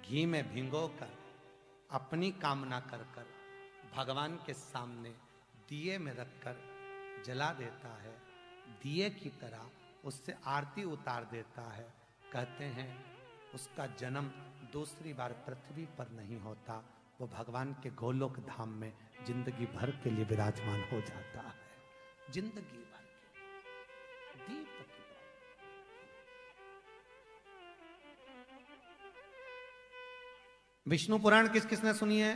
घी में भिगो कर अपनी कामना कर कर भगवान के सामने दिए में रखकर जला देता है, दिए की तरह उससे आरती उतार देता है। कहते हैं उसका जन्म दूसरी बार पृथ्वी पर नहीं होता, वो भगवान के गोलोक धाम में जिंदगी भर के लिए विराजमान हो जाता है। जिंदगी भर के दीप की विष्णु पुराण किस किसने सुनी है?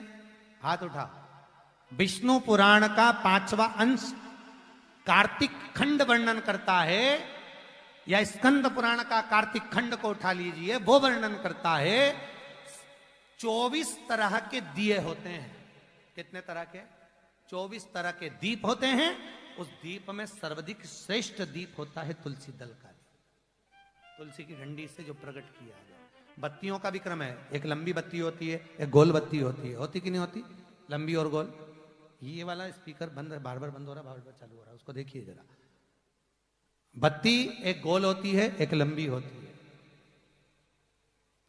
हाथ उठा। विष्णु पुराण का 5वां अंश कार्तिक खंड वर्णन करता है, या स्कंद पुराण का कार्तिक खंड को उठा लीजिए, वो वर्णन करता है 24 तरह के दिए होते हैं। कितने तरह के? 24 तरह के दीप होते हैं। उस दीप में सर्वाधिक श्रेष्ठ दीप होता है तुलसी दल का, तुलसी की डंडी से जो प्रकट किया जाए। बत्तियों का भी क्रम है, एक लंबी बत्ती होती है, एक गोल बत्ती होती है। होती कि नहीं होती? लंबी और गोल। ये वाला स्पीकर बंद है, बार बार बंद हो रहा है, बार बार चालू हो रहा है, उसको देखिए जरा। बत्ती एक गोल होती है, एक लंबी होती है।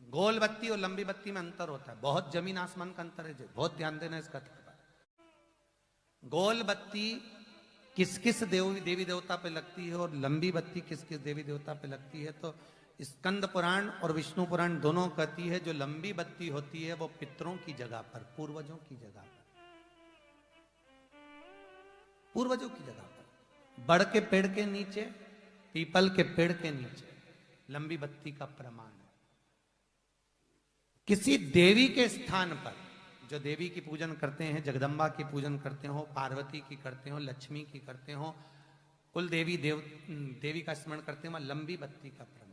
गोल बत्ती और लंबी बत्ती में अंतर होता है, बहुत जमीन आसमान का अंतर है, बहुत ध्यान देना इसका। गोल बत्ती किस किस देवी देवता पे लगती है और लंबी बत्ती किस किस देवी देवता पे लगती है, तो स्कंद पुराण और विष्णु पुराण दोनों कहती है जो लंबी बत्ती होती है वो पितरों की जगह पर, पूर्वजों की जगह पर, पूर्वजों की जगह पर, बड़ के पेड़ के नीचे, पीपल के पेड़ के नीचे लंबी बत्ती का प्रमाण है। किसी देवी के स्थान पर, जो देवी की पूजन करते हैं, जगदम्बा की पूजन करते हो, पार्वती की करते हो, लक्ष्मी की करते हो, कुल देवी का स्मरण करते हो, लंबी बत्ती का प्रमाण।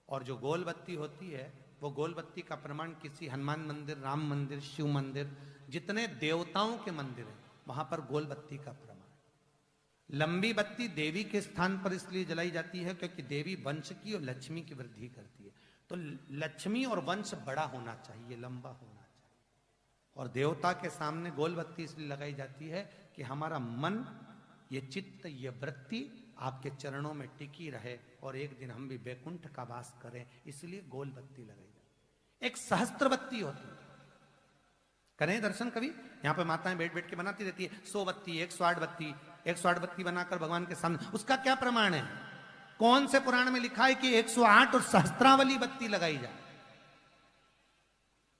और जो गोल बत्ती होती है वो गोल बत्ती का प्रमाण किसी हनुमान मंदिर, राम मंदिर, शिव मंदिर, जितने देवताओं के मंदिर हैं वहां पर गोल बत्ती का प्रमाण। लंबी बत्ती देवी के स्थान पर इसलिए जलाई जाती है क्योंकि देवी वंश की और लक्ष्मी की वृद्धि करती है, तो लक्ष्मी और वंश बड़ा होना चाहिए, लंबा होना चाहिए। और देवता के सामने गोल बत्ती इसलिए लगाई जाती है कि हमारा मन, ये चित्त, ये वृत्ति आपके चरणों में टिकी रहे और एक दिन हम भी वैकुंठ का वास करें, इसलिए गोल बत्ती लगाई जाती। एक सहस्त्र बत्ती होती है, करें दर्शन कभी? यहां पे माताएं बैठ बैठ के बनाती रहती है 100 बत्ती, 108 बत्ती, 108 बत्ती बनाकर भगवान के सामने। उसका क्या प्रमाण है? कौन से पुराण में लिखा है कि 108 और सहस्त्रावली बत्ती लगाई जाए?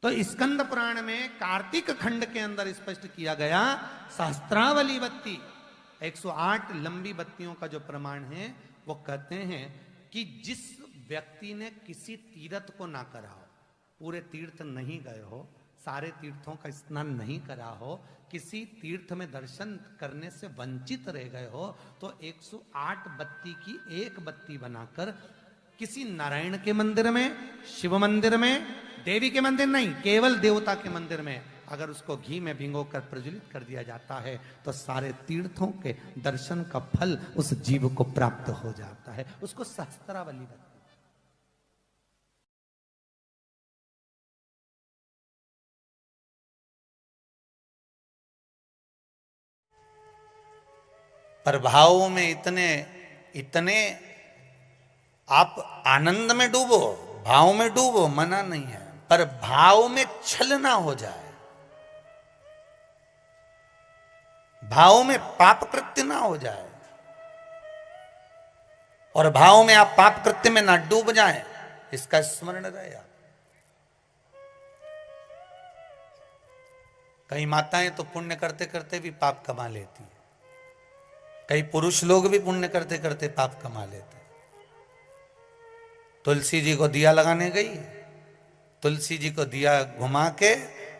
तो स्कंद पुराण में कार्तिक खंड के अंदर स्पष्ट किया गया, सहस्त्रावली बत्ती, 108 लंबी बत्तियों का जो प्रमाण है, वो कहते हैं कि जिस व्यक्ति ने किसी तीर्थ को ना करा हो, पूरे तीर्थ नहीं गए हो, सारे तीर्थों का स्नान नहीं करा हो, किसी तीर्थ में दर्शन करने से वंचित रह गए हो, तो 108 बत्ती की एक बत्ती बनाकर किसी नारायण के मंदिर में, शिव मंदिर में, देवी के मंदिर नहीं, केवल देवता के मंदिर में अगर उसको घी में भिगोकर प्रज्वलित कर दिया जाता है तो सारे तीर्थों के दर्शन का फल उस जीव को प्राप्त हो जाता है। उसको सहस्त्रावली बत्ती। पर भावों में इतने इतने आप आनंद में डूबो, भाव में डूबो, मना नहीं है, पर भाव में छल ना हो जाए, भाव में पाप कृत्य ना हो जाए, और भाव में आप पाप कृत्य में ना डूब जाएं, इसका स्मरण रहे। कई माताएं तो पुण्य करते करते भी पाप कमा लेती है, कई पुरुष लोग भी पुण्य करते करते पाप कमा लेते। तुलसी जी को दिया लगाने गई, तुलसी जी को दिया घुमा के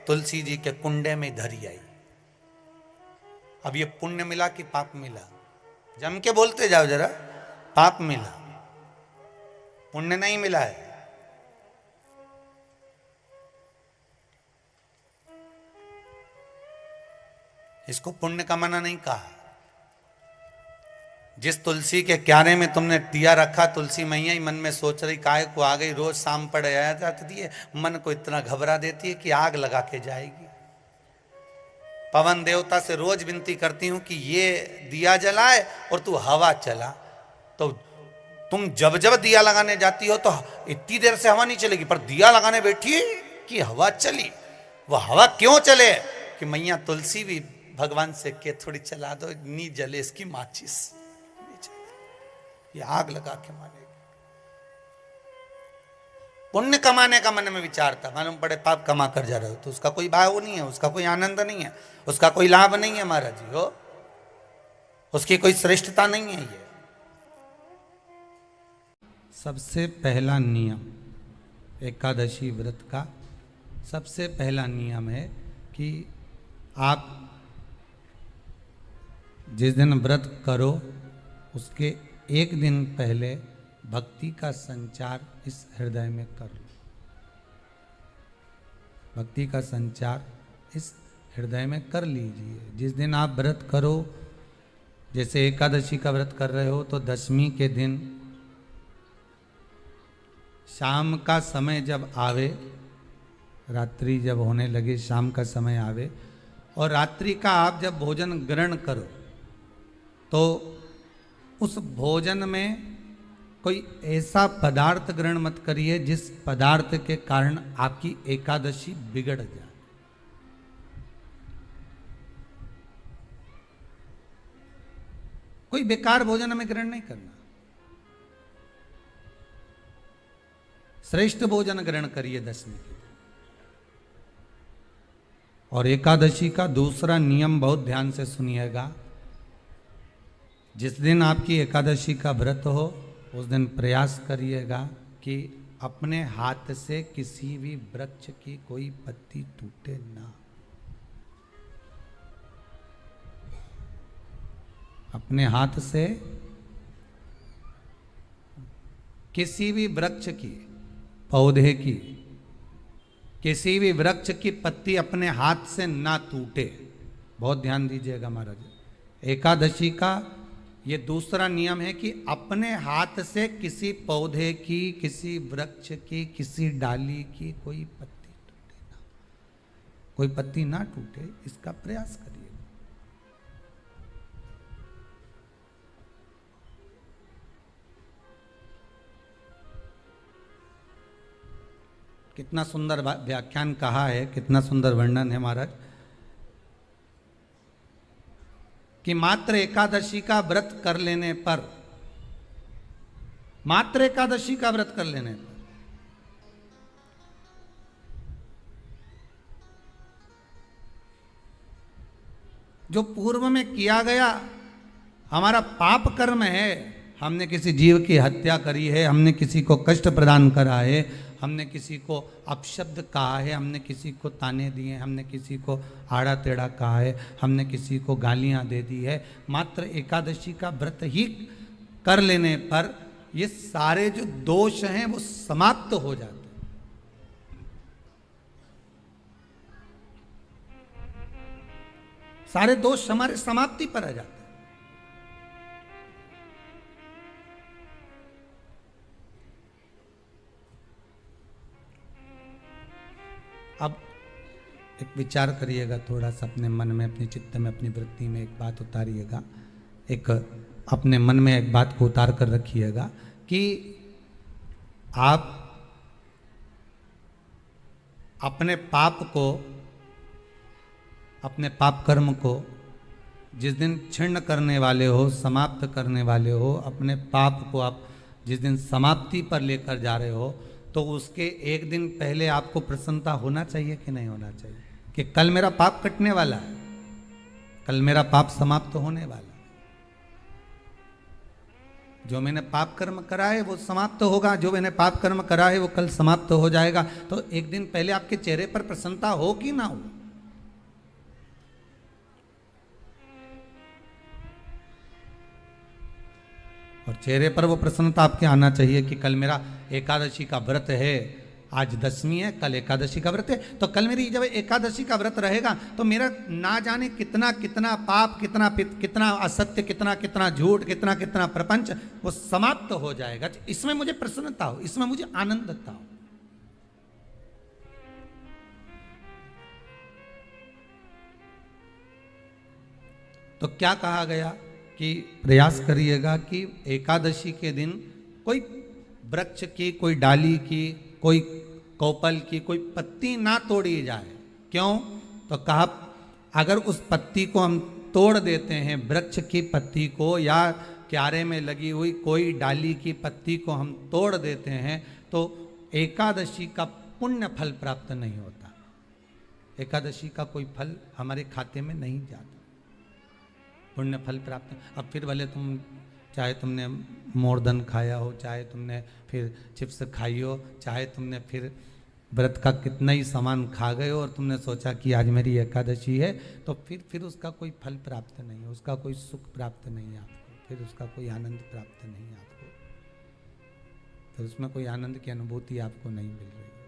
तुलसी जी के कुंडे में धरी आई। अब ये पुण्य मिला कि पाप मिला? जम के बोलते जाओ जरा, पाप मिला, पुण्य नहीं मिला है। इसको पुण्य कमाना नहीं कहा। जिस तुलसी के क्यारे में तुमने दिया रखा, तुलसी मैया ही मन में सोच रही काहे को आ गई, रोज शाम पड़ आया जाती है, मन को इतना घबरा देती है कि आग लगा के जाएगी। पवन देवता से रोज विनती करती हूं कि ये दिया जलाए और तू हवा चला। तो तुम जब जब दिया लगाने जाती हो तो इतनी देर से हवा नहीं चलेगी, पर दिया लगाने बैठी की हवा चली। वह हवा क्यों चले कि मैया तुलसी भी भगवान से के थोड़ी चला दो, नी जले इसकी माचिस, ये आग लगा के मारेगी। पुण्य कमाने का मन में विचार था, मालूम पड़े पाप कमा कर जा रहे हो तो उसका कोई भाव नहीं है, उसका कोई आनंद नहीं है, उसका कोई लाभ नहीं है महाराज जी हो, उसकी कोई श्रेष्ठता नहीं है। ये सबसे पहला नियम एकादशी व्रत का सबसे पहला नियम है कि आप जिस दिन व्रत करो उसके एक दिन पहले भक्ति का संचार इस हृदय में कर लो। भक्ति का संचार इस हृदय में कर लीजिए। जिस दिन आप व्रत करो, जैसे एकादशी का व्रत कर रहे हो तो दशमी के दिन शाम का समय जब आवे, रात्रि जब होने लगे, शाम का समय आवे और रात्रि का आप जब भोजन ग्रहण करो तो उस भोजन में कोई ऐसा पदार्थ ग्रहण मत करिए जिस पदार्थ के कारण आपकी एकादशी बिगड़ जाए। कोई बेकार भोजन हमें ग्रहण नहीं करना, श्रेष्ठ भोजन ग्रहण करिए दशमी के दिन। और एकादशी का दूसरा नियम बहुत ध्यान से सुनिएगा। जिस दिन आपकी एकादशी का व्रत हो उस दिन प्रयास करिएगा कि अपने हाथ से किसी भी वृक्ष की कोई पत्ती टूटे ना। अपने हाथ से किसी भी वृक्ष की, पौधे की, किसी भी वृक्ष की पत्ती अपने हाथ से ना टूटे। बहुत ध्यान दीजिएगा महाराज। एकादशी का ये दूसरा नियम है कि अपने हाथ से किसी पौधे की, किसी वृक्ष की, किसी डाली की कोई पत्ती टूटे ना, कोई पत्ती ना टूटे, इसका प्रयास करिए। कितना सुंदर व्याख्यान कहा है, कितना सुंदर वर्णन है महाराज कि मात्र एकादशी का व्रत कर लेने पर, मात्र एकादशी का व्रत कर लेने पर जो पूर्व में किया गया हमारा पाप कर्म है, हमने किसी जीव की हत्या करी है, हमने किसी को कष्ट प्रदान करा है, हमने किसी को अपशब्द कहा है, हमने किसी को ताने दिए, हमने किसी को आड़ा टेढ़ा कहा है, हमने किसी को गालियां दे दी है, मात्र एकादशी का व्रत ही कर लेने पर ये सारे जो दोष हैं वो समाप्त हो जाते हैं। सारे दोष हमारे समाप्ति पर आ जाते हैं। अब एक विचार करिएगा थोड़ा सा अपने मन में, अपने चित्त में, अपनी वृत्ति में एक बात उतारिएगा। एक अपने मन में एक बात को उतार कर रखिएगा कि आप अपने पाप को, अपने पाप कर्म को जिस दिन क्षीण करने वाले हो, समाप्त करने वाले हो, अपने पाप को आप जिस दिन समाप्ति पर लेकर जा रहे हो तो उसके एक दिन पहले आपको प्रसन्नता होना चाहिए कि नहीं होना चाहिए कि कल मेरा पाप कटने वाला है, कल मेरा पाप समाप्त होने वाला है। जो मैंने पाप कर्म करा है वो समाप्त होगा, जो मैंने पाप कर्म करा है वो कल समाप्त हो जाएगा। तो एक दिन पहले आपके चेहरे पर प्रसन्नता हो कि ना हो। और चेहरे पर वो प्रसन्नता आपके आना चाहिए कि कल मेरा एकादशी का व्रत है, आज दशमी है, कल एकादशी का व्रत है, तो कल मेरी जब एकादशी का व्रत रहेगा तो मेरा ना जाने कितना कितना पाप, कितना असत्य, कितना झूठ, कितना प्रपंच वो समाप्त हो जाएगा। इसमें मुझे प्रसन्नता हो, इसमें मुझे आनंदता हो। तो क्या कहा गया कि प्रयास करिएगा कि एकादशी के दिन कोई वृक्ष की, कोई डाली की, कोई कोपल की कोई पत्ती ना तोड़ी जाए। क्यों? तो कहा अगर उस पत्ती को हम तोड़ देते हैं, वृक्ष की पत्ती को या क्यारे में लगी हुई कोई डाली की पत्ती को हम तोड़ देते हैं, तो एकादशी का पुण्य फल प्राप्त नहीं होता। एकादशी का कोई फल हमारे खाते में नहीं जाता, पुण्य फल प्राप्त। अब फिर भले तुम चाहे तुमने मोरधन खाया हो, चाहे तुमने फिर चिप्स खाई हो, चाहे तुमने फिर व्रत का कितना ही सामान खा गए हो और तुमने सोचा कि आज मेरी एकादशी है, तो फिर उसका कोई फल प्राप्त नहीं है, उसका कोई सुख प्राप्त नहीं है आपको, फिर उसका कोई आनंद प्राप्त नहीं है आपको, फिर उसमें कोई आनंद की अनुभूति आपको नहीं मिल रही है।